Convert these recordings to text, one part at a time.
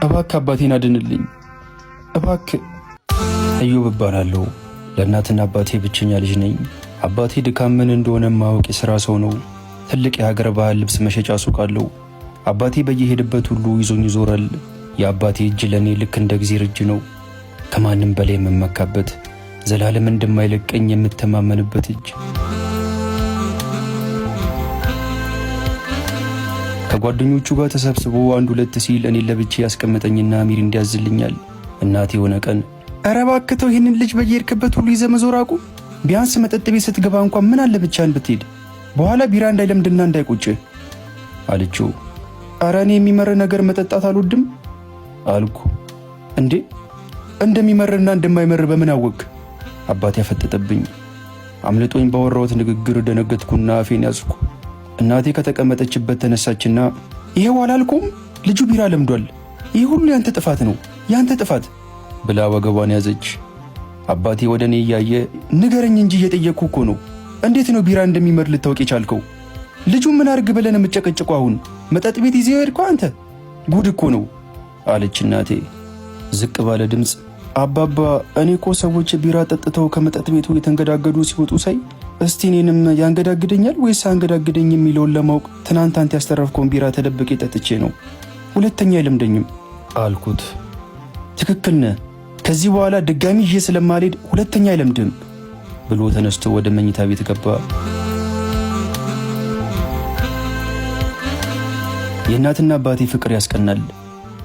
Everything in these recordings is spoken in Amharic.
እባክህ አባቴን አድንልኝ እባክህ። እዮብ እባላለሁ። ለእናትና አባቴ ብቸኛ ልጅ ነኝ። አባቴ ድካም ምን እንደሆነ ማወቅ የሥራ ሰው ነው። ትልቅ የሀገር ባህል ልብስ መሸጫ ሱቅ አለው። አባቴ በየሄደበት ሁሉ ይዞኝ ይዞራል። የአባቴ እጅ ለእኔ ልክ እንደ እግዜር እጅ ነው። ከማንም በላይ የምመካበት፣ ዘላለም እንደማይለቀኝ የምተማመንበት እጅ። ከጓደኞቹ ጋር ተሰብስቦ አንድ ሁለት ሲል እኔን ለብቻ ያስቀመጠኝና ሚር እንዲያዝልኛል። እናቴ የሆነ ቀን ኧረ እባክህ ተው ይህንን ልጅ በየሄድክበት ሁሉ ይዘህ መዞር አቁም። ቢያንስ መጠጥ ቤት ስትገባ እንኳን ምን አለ ብቻህን ብትሄድ፣ በኋላ ቢራ እንዳይለምድና እንዳይቆጭህ አለችው። ኧረ እኔ የሚመር ነገር መጠጣት አልወድም አልኩ። እንዴ እንደሚመርና እንደማይመር በምን አወቅ? አባቴ ያፈጠጠብኝ። አምልጦኝ ባወራሁት ንግግር ደነገጥኩና አፌን ያዝኩ። እናቴ ከተቀመጠችበት ተነሳችና ይሄው አላልኩም ልጁ ቢራ ለምዷል፣ ይህ ሁሉ ያንተ ጥፋት ነው ያንተ ጥፋት ብላ ወገቧን ያዘች። አባቴ ወደ እኔ እያየ ንገረኝ እንጂ እየጠየቅኩ እኮ ነው። እንዴት ነው ቢራ እንደሚመር ልታውቅ የቻልከው? ልጁ ምን አርግ ብለን የምጨቀጭቀው? አሁን መጠጥ ቤት ይዘህ ሄድከው አንተ? ጉድ እኮ ነው አለች እናቴ ዝቅ ባለ ድምፅ። አባባ እኔ እኮ ሰዎች ቢራ ጠጥተው ከመጠጥ ቤቱ የተንገዳገዱ ሲወጡ ሳይ እስቲ እኔንም ያንገዳግደኛል ወይስ አንገዳግደኝ የሚለውን ለማወቅ ትናንት አንተ ያስተረፍከውን ቢራ ተደብቄ ጠጥቼ ነው። ሁለተኛ አይለምደኝም አልኩት። ትክክል ነህ፣ ከዚህ በኋላ ድጋሚ ይዤ ስለማልሄድ ሁለተኛ አይለምድም ብሎ ተነስቶ ወደ መኝታ ቤት ገባ። የእናትና አባቴ ፍቅር ያስቀናል።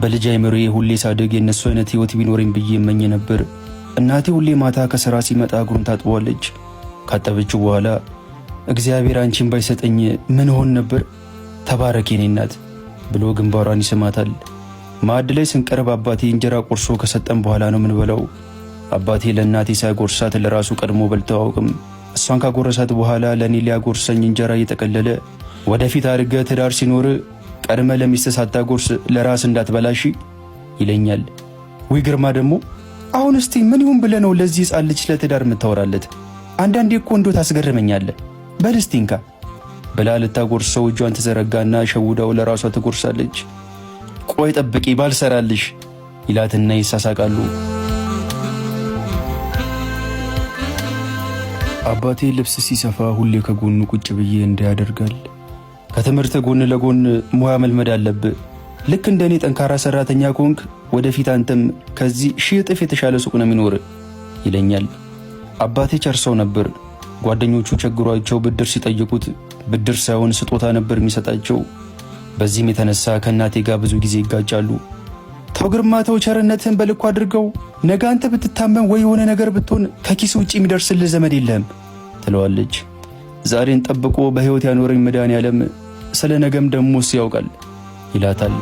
በልጅ አይምሮዬ ሁሌ ሳድግ የእነሱ አይነት ሕይወት ቢኖረኝ ብዬ እመኝ ነበር። እናቴ ሁሌ ማታ ከሥራ ሲመጣ እግሩን ታጥበዋለች። ካጠበችው በኋላ እግዚአብሔር አንቺን ባይሰጠኝ ምን ሆን ነበር፣ ተባረክ የኔ እናት ብሎ ግንባሯን ይስማታል። ማዕድ ላይ ስንቀርብ አባቴ እንጀራ ቆርሶ ከሰጠን በኋላ ነው ምንበላው። አባቴ ለእናቴ ሳይጎርሳት ለራሱ ቀድሞ በልተው አያውቅም። እሷን ካጎረሳት በኋላ ለእኔ ሊያጎርሰኝ እንጀራ እየጠቀለለ ወደፊት አድርገህ ትዳር ሲኖር ቀድመ ለሚስት ሳታጎርስ ለራስ እንዳትበላሽ ይለኛል። ወይ ግርማ ደግሞ አሁን እስቲ ምን ይሁን ብለህ ነው ለዚህ ሕፃን ልጅ ለትዳር የምታወራለት? አንዳንዴ እኮ እንዶ ታስገርመኛለህ። በል እስቲ እንካ ብላ ልታጎርሰው እጇን ትዘረጋና ሸውዳው ለራሷ ትጎርሳለች። ቆይ ጠብቂ ባልሰራልሽ ይላትና ይሳሳቃሉ። አባቴ ልብስ ሲሰፋ ሁሌ ከጎኑ ቁጭ ብዬ እንዳያደርጋል። ከትምህርት ጎን ለጎን ሙያ መልመድ አለብህ። ልክ እንደኔ ጠንካራ ሰራተኛ ከሆንክ ወደፊት አንተም ከዚህ 1000 እጥፍ የተሻለ ሱቅ ነው የሚኖር ይለኛል። አባቴ ቸርሰው ነበር። ጓደኞቹ ቸግሯቸው ብድር ሲጠይቁት ብድር ሳይሆን ስጦታ ነበር የሚሰጣቸው። በዚህም የተነሳ ከእናቴ ጋር ብዙ ጊዜ ይጋጫሉ። ተው ግርማ ተው፣ ቸርነትህን በልኩ አድርገው። ነገ አንተ ብትታመም ወይ የሆነ ነገር ብትሆን ከኪስ ውጭ የሚደርስልህ ዘመድ የለህም ትለዋለች። ዛሬን ጠብቆ በሕይወት ያኖረኝ መድኃኔዓለም ስለ ነገም ደሞስ ያውቃል ይላታል።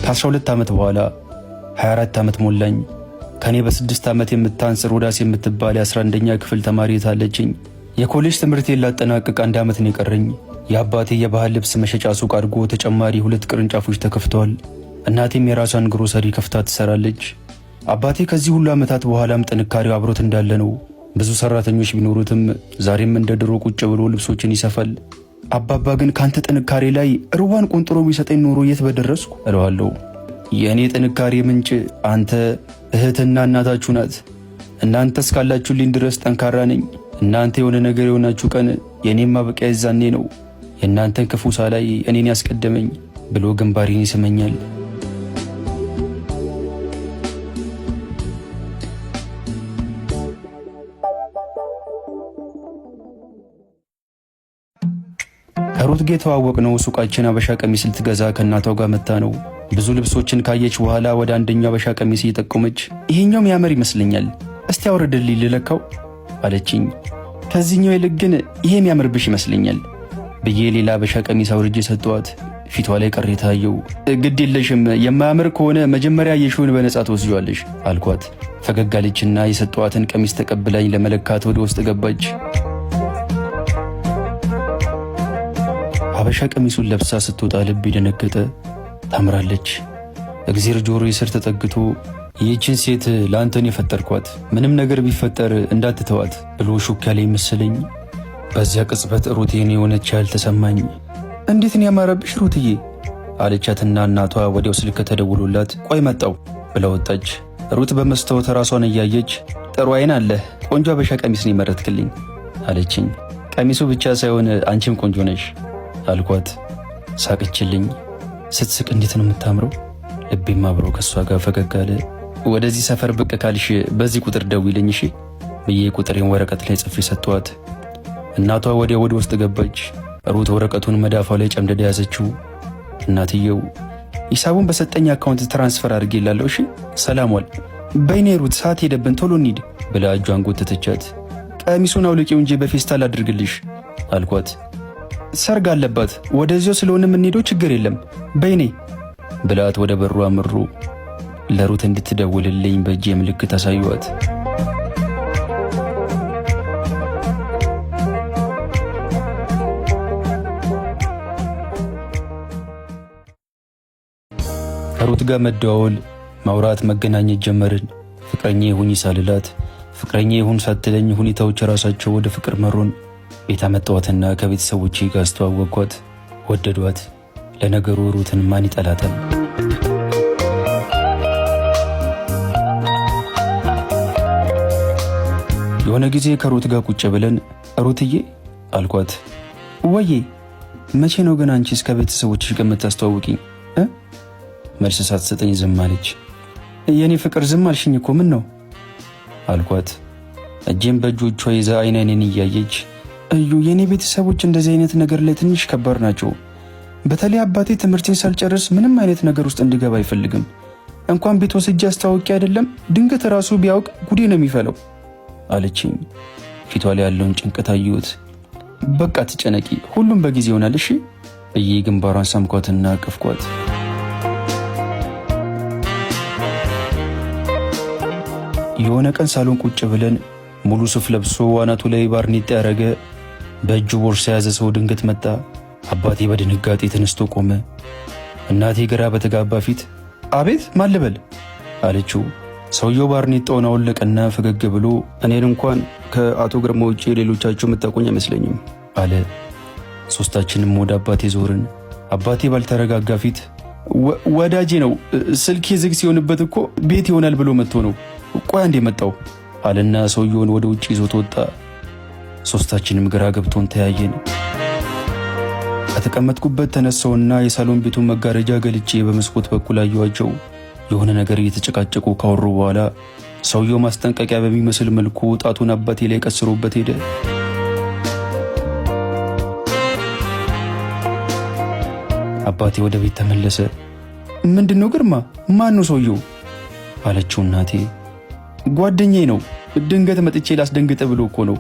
ከ12 ዓመት በኋላ 24 ዓመት ሞላኝ። ከኔ በ6 ዓመት የምታንስ ሮዳስ የምትባል የ11ኛ ክፍል ተማሪ ታለችኝ። የኮሌጅ ትምህርቴን ላጠናቅቅ 1 ዓመት ነው የቀረኝ። የአባቴ የባህል ልብስ መሸጫ ሱቅ አድጎ ተጨማሪ 2 ቅርንጫፎች ተከፍተዋል። እናቴም የራሷን ግሮሰሪ ከፍታ ትሰራለች። አባቴ ከዚህ ሁሉ ዓመታት በኋላም ጥንካሬው አብሮት እንዳለ ነው። ብዙ ሰራተኞች ቢኖሩትም ዛሬም እንደ ድሮ ቁጭ ብሎ ልብሶችን ይሰፋል። አባባ ግን ካንተ ጥንካሬ ላይ ሩባን ቆንጥሮ ቢሰጠኝ ኖሮ የት በደረስኩ እለዋለሁ። የእኔ ጥንካሬ ምንጭ አንተ እህትና እናታችሁ ናት። እናንተ እስካላችሁልኝ ድረስ ጠንካራ ነኝ። እናንተ የሆነ ነገር የሆናችሁ ቀን የእኔም ማበቂያ የዛኔ ነው። የእናንተን ክፉ ሳላይ እኔን ያስቀደመኝ ብሎ ግንባሬን ይስመኛል። ከሩት ጋር የተዋወቅነው ሱቃችን አበሻ ቀሚስ ልትገዛ ከእናቷ ጋር መታ ነው። ብዙ ልብሶችን ካየች በኋላ ወደ አንደኛው አበሻ ቀሚስ እየጠቆመች ይሄኛው የሚያምር ይመስለኛል፣ እስቲ አውርድልኝ ልለካው አለችኝ። ከዚህኛው ይልቅ ግን ይሄ የሚያምርብሽ ይመስለኛል ብዬ ሌላ አበሻ ቀሚስ አውርጄ ሰጠኋት። ፊቷ ላይ ቅሬታ አየው። ግድ የለሽም የማያምር ከሆነ መጀመሪያ የሽውን በነጻ ትወስጂዋለሽ አልኳት። ፈገግ አለችና የሰጠኋትን ቀሚስ ተቀብላኝ ለመለካት ወደ ውስጥ ገባች። አበሻ ቀሚሱን ለብሳ ስትወጣ ልብ ደነገጠ። ታምራለች። እግዜር ጆሮዬ ስር ተጠግቶ ይህችን ሴት ለአንተን የፈጠርኳት ምንም ነገር ቢፈጠር እንዳትተዋት ብሎ ሹክ ያለኝ መሰለኝ። በዚያ ቅጽበት ሩቴን የሆነች ያህል ተሰማኝ። እንዴት ነው ያማረብሽ ሩትዬ አለቻትና እናቷ ወዲያው ስልክ ተደውሎላት ቆይ መጣው ብላ ወጣች። ሩት በመስታወት ራሷን እያየች ጥሩ አይን አለህ፣ ቆንጆ አበሻ ቀሚስ ነው የመረጥክልኝ አለችኝ። ቀሚሱ ብቻ ሳይሆን አንቺም ቆንጆ ነሽ አልኳት። ሳቅችልኝ። ስትስቅ እንዴት ነው የምታምረው! ልቤም አብሮ ከሷ ጋር ፈገግ አለ። ወደዚህ ሰፈር ብቅ ካልሽ በዚህ ቁጥር ደውይልኝ እሺ ብዬ ቁጥሬን ወረቀት ላይ ጽፌ ሰጥቷት እናቷ ወዲያ ወደ ውስጥ ገባች። ሩት ወረቀቱን መዳፏ ላይ ጨምደዳ ያዘችው። እናትየው ሂሳቡን በሰጠኝ አካውንት ትራንስፈር አድርጌላለሁ እሺ ሰላም ዋል። በይኔ ሩት ሰዓት ሄደብን ቶሎ እንሂድ ብላ እጇን ጎተተቻት። ቀሚሱን አውልቂው እንጂ በፌስታል አድርግልሽ አልኳት። ሰርግ አለባት ወደዚያው ስለሆነ የምንሄደው ችግር የለም በይኔ ብላት ወደ በሩ አምሩ። ለሩት እንድትደውልልኝ በእጄ ምልክት አሳዩዋት። ከሩት ጋር መደዋወል፣ ማውራት፣ መገናኘት ጀመርን። ፍቅረኛ ይሁን ሳልላት ፍቅረኛ ይሁን ሳትለኝ ሁኔታዎች ራሳቸው ወደ ፍቅር መሮን። ቤት አመጣኋትና ከቤተሰቦቼ ጋር አስተዋወቅኳት። ወደዷት። ለነገሩ ሩትን ማን ይጠላታል? የሆነ ጊዜ ከሩት ጋር ቁጭ ብለን ሩትዬ አልኳት። ወዬ መቼ ነው ግን አንቺ እስከ ቤተሰቦችሽ ጋር የምታስተዋውቂኝ? መልስ ሳትሰጠኝ ዝም አለች። የኔ ፍቅር ዝም አልሽኝ እኮ ምን ነው አልኳት። እጄም በእጆቿ ይዛ አይን አይኔን እያየች እዩ የኔ ቤተሰቦች እንደዚህ አይነት ነገር ላይ ትንሽ ከባድ ናቸው። በተለይ አባቴ ትምህርቴን ሳልጨርስ ምንም አይነት ነገር ውስጥ እንድገባ አይፈልግም። እንኳን ቤት ወስጄ አስተዋውቄ አይደለም ድንገት ራሱ ቢያውቅ ጉዴ ነው የሚፈለው አለችኝ። ፊቷ ላይ ያለውን ጭንቀት አየሁት። በቃ ትጨነቂ ሁሉም በጊዜ ይሆናል እሺ ብዬ ግንባሯን ሳምኳትና አቀፍኳት። የሆነ ቀን ሳሎን ቁጭ ብለን ሙሉ ሱፍ ለብሶ አናቱ ላይ ባርኔጣ ያረገ በእጁ ቦርሳ የያዘ ሰው ድንገት መጣ። አባቴ በድንጋጤ ተነስቶ ቆመ። እናቴ ግራ በተጋባ ፊት አቤት ማን ልበል አለችው። ሰውየው ባርኔጣውን አወለቀና ፈገግ ብሎ እኔን እንኳን ከአቶ ግርማ ውጪ ሌሎቻችሁ የምታውቁኝ አይመስለኝም አለ። ሶስታችንም ወደ አባቴ ዞርን። አባቴ ባልተረጋጋ ፊት ወዳጄ ነው ስልኬ ዝግ ሲሆንበት እኮ ቤት ይሆናል ብሎ መጥቶ ነው ቆይ አንዴ መጣው አለና ሰውየውን ወደ ውጭ ይዞት ወጣ። ሶስታችንም ግራ ገብቶን ተያየን። ከተቀመጥኩበት ተነሳውና የሳሎን ቤቱን መጋረጃ ገልጬ በመስኮት በኩል አየኋቸው። የሆነ ነገር እየተጨቃጨቁ ካወሩ በኋላ ሰውየው ማስጠንቀቂያ በሚመስል መልኩ ጣቱን አባቴ ላይ ቀስሮበት ሄደ። አባቴ ወደ ቤት ተመለሰ። ምንድነው ግርማ? ማን ነው ሰውየው አለችው እናቴ። ጓደኛዬ ነው ድንገት መጥቼ ላስደንግጠ ብሎ እኮ ነው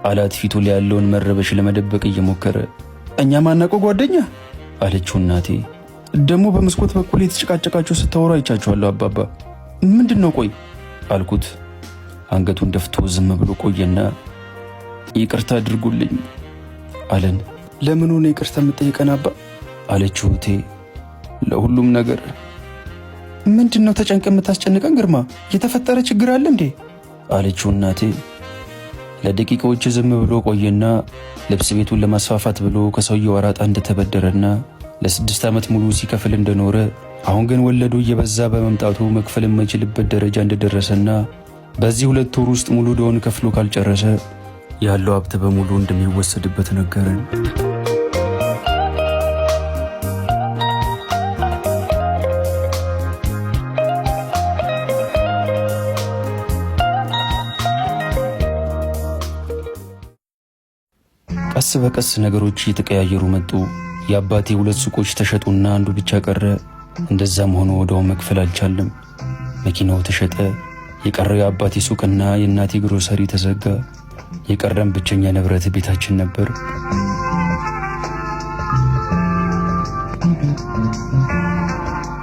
አላት ፊቱ ላይ ያለውን መረበሽ ለመደበቅ እየሞከረ። እኛ ማናውቀው ጓደኛ አለችው እናቴ። ደግሞ በመስኮት በኩል የተጨቃጨቃችሁ ስታወሩ አይቻችኋለሁ አባባ። ምንድነው ቆይ አልኩት። አንገቱን ደፍቶ ዝም ብሎ ቆየና ይቅርታ አድርጉልኝ አለን። ለምን ሆነ ይቅርታ የምጠይቀን አባ አለችው እቴ። ለሁሉም ነገር። ምንድነው ተጨንቀ የምታስጨንቀን ግርማ? የተፈጠረ ችግር አለ እንዴ አለችው እናቴ። ለደቂቃዎች ዝም ብሎ ቆየና ልብስ ቤቱን ለማስፋፋት ብሎ ከሰውየው አራጣ እንደተበደረና ለ6 ዓመት ሙሉ ሲከፍል እንደኖረ አሁን ግን ወለዱ እየበዛ በመምጣቱ መክፈል የማይችልበት ደረጃ እንደደረሰና በዚህ 2 ወር ውስጥ ሙሉ ዕዳውን ከፍሎ ካልጨረሰ ያለው ሀብት በሙሉ እንደሚወሰድበት ነገረን። ቀስ በቀስ ነገሮች እየተቀያየሩ መጡ። የአባቴ 2 ሱቆች ተሸጡና አንዱ ብቻ ቀረ። እንደዛም ሆኖ ወዲያው መክፈል አልቻለም። መኪናው ተሸጠ። የቀረው የአባቴ ሱቅና የእናቴ ግሮሰሪ ተዘጋ። የቀረም ብቸኛ ንብረት ቤታችን ነበር።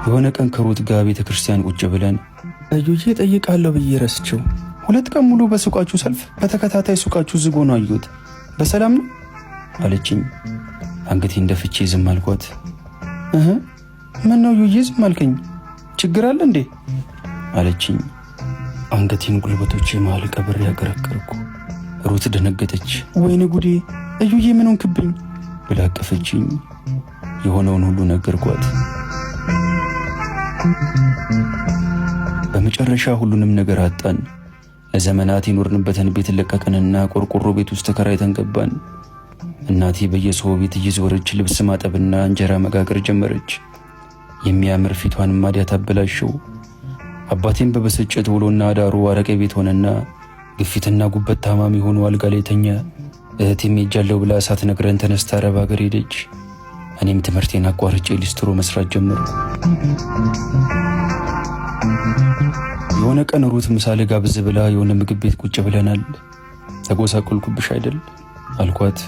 የሆነ ቀን ከሩት ጋር ቤተ ክርስቲያን ቁጭ ብለን እዩዬ ጠይቃለሁ ብዬ ረስቸው 2 ቀን ሙሉ በሱቃችሁ ሰልፍ በተከታታይ ሱቃችሁ ዝግ ሆኖ አየሁት። በሰላም ነው አለችኝ። አንገቴን ደፍቼ ዝም አልኳት። ምን ነው ዩዬ ዝም አልከኝ? ችግር አለ እንዴ? አለችኝ። አንገቴን ጉልበቶቼ መሃል ቀብሬ ያቀረቀርኩ። ሩት ደነገጠች። ወይኔ ጉዴ እዩዬ ምን ሆንክብኝ ብላ አቀፈችኝ። የሆነውን ሁሉ ነገርኳት። በመጨረሻ ሁሉንም ነገር አጣን። ለዘመናት የኖርንበትን ቤት ለቀቅንና ቆርቆሮ ቤት ውስጥ ተከራይተን ገባን። እናቴ በየሰው ቤት እየዞረች ልብስ ማጠብና እንጀራ መጋገር ጀመረች። የሚያምር ፊቷን ማዲያት አበላሸው። አባቴም በብስጭት ውሎና አዳሩ አረቄ ቤት ሆነና ግፊትና ጉበት ታማሚ ሆኖ አልጋ ላይ ተኛ። እህቴም ሄጃለሁ ብላ ሳትነግረን ተነስታ አረብ ሀገር ሄደች። እኔም ትምህርቴን አቋርጬ ሊስትሮ መስራት ጀመርኩ። የሆነ ቀን ሩት ምሳ ልጋብዝ ብላ የሆነ ምግብ ቤት ቁጭ ብለናል። ተጎሳቆልኩብሽ አይደል አልኳት።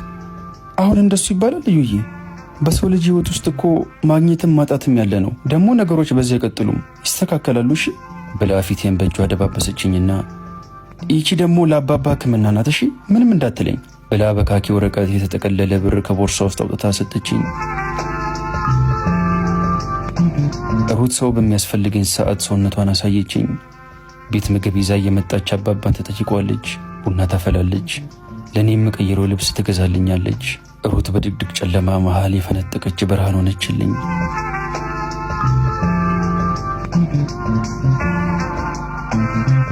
አሁን እንደሱ ይባላል እዩዬ? በሰው ልጅ ህይወት ውስጥ እኮ ማግኘትም ማጣትም ያለ ነው። ደግሞ ነገሮች በዚህ አይቀጥሉም፣ ይስተካከላሉ እሺ ብላ ፊቴን በእጇ ደባበሰችኝና ይቺ ደግሞ ለአባባ ሕክምና ናት እሺ ምንም እንዳትለኝ ብላ በካኪ ወረቀት የተጠቀለለ ብር ከቦርሳ ውስጥ አውጥታ ሰጠችኝ። ሩት ሰው በሚያስፈልገኝ ሰዓት ሰውነቷን አሳየችኝ። ቤት ምግብ ይዛ እየመጣች አባባን ተጠይቋለች፣ ቡና ታፈላለች፣ ለእኔም የምቀይረው ልብስ ትገዛልኛለች። ሩት በድቅድቅ ጨለማ መሃል የፈነጠቀች ብርሃን ሆነችልኝ።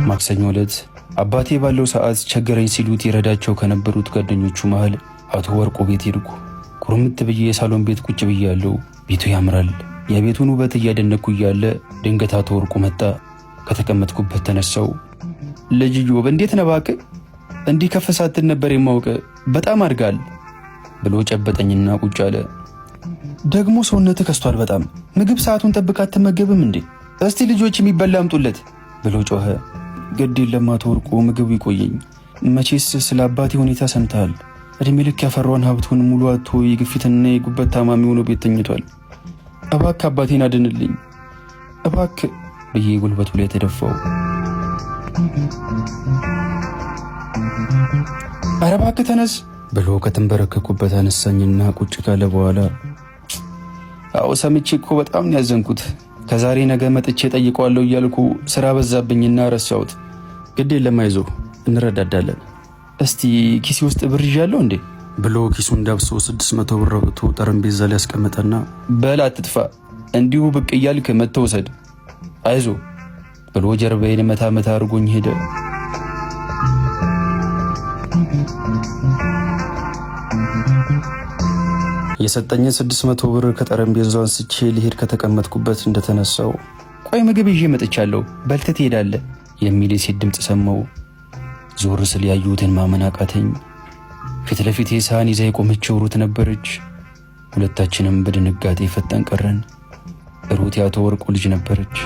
ማክሰኞ ዕለት አባቴ ባለው ሰዓት ቸገረኝ ሲሉት ይረዳቸው ከነበሩት ጓደኞቹ መሃል አቶ ወርቁ ቤት ሄድኩ። ኩርምት ብዬ የሳሎን ቤት ቁጭ ብያለሁ። ቤቱ ያምራል። የቤቱን ውበት እያደነኩ እያለ ድንገት አቶ ወርቁ መጣ። ከተቀመጥኩበት ተነሳው። ልጅ ዮብ እንዴት ነህ እባክህ? እንዲህ ከፍ ሳትል ነበር የማውቅ፣ በጣም አድጋል ብሎ ጨበጠኝና ቁጭ አለ። ደግሞ ሰውነትህ ከስቷል በጣም። ምግብ ሰዓቱን ጠብቃ አትመገብም እንዴ? እስቲ ልጆች የሚበላ አምጡለት ብሎ ጮኸ። ግድ የለም አቶ ወርቁ ምግቡ ይቆየኝ። መቼስ ስለ አባቴ ሁኔታ ሰምተሃል። እድሜ ልክ ያፈራውን ሀብቱን ሙሉ አጥቶ የግፊትና የጉበት ታማሚ ሆኖ ቤት ተኝቷል። እባክህ አባቴን አድንልኝ እባክህ ብዬ ጉልበቱ ላይ ተደፋው። ኧረ እባክህ ተነስ ብሎ ከተንበረከኩበት አነሳኝና ቁጭ ካለ በኋላ አዎ ሰምቼ እኮ በጣም ነው ያዘንኩት። ከዛሬ ነገ መጥቼ ጠይቀዋለሁ እያልኩ ስራ በዛብኝና ረሳሁት። ግድ የለም አይዞህ እንረዳዳለን። እስቲ ኪሴ ውስጥ ብር ይዣለሁ እንዴ ብሎ ኪሱን ዳብሶ 600 ብር አውጥቶ ጠረጴዛ ላይ ያስቀመጠና በል አትጥፋ፣ እንዲሁ ብቅ እያልክ መተውሰድ አይዞህ ብሎ ጀርባዬን መታ መታ አድርጎኝ ሄደ። የሰጠኝን 600 ብር ከጠረጴዛው አንስቼ ልሄድ ከተቀመጥኩበት እንደተነሳው ቆይ ምግብ ይዤ መጥቻለሁ በልተህ ትሄዳለህ የሚል የሴት ድምፅ ሰማሁ። ዞር ስል ያየሁትን ማመን አቃተኝ። ፊት ለፊቴ ሳህን ይዛ የቆመችው ሩት ነበረች። ሁለታችንም በድንጋጤ ፈጠን ቀረን። ሩት የአቶ ወርቁ ልጅ ነበረች።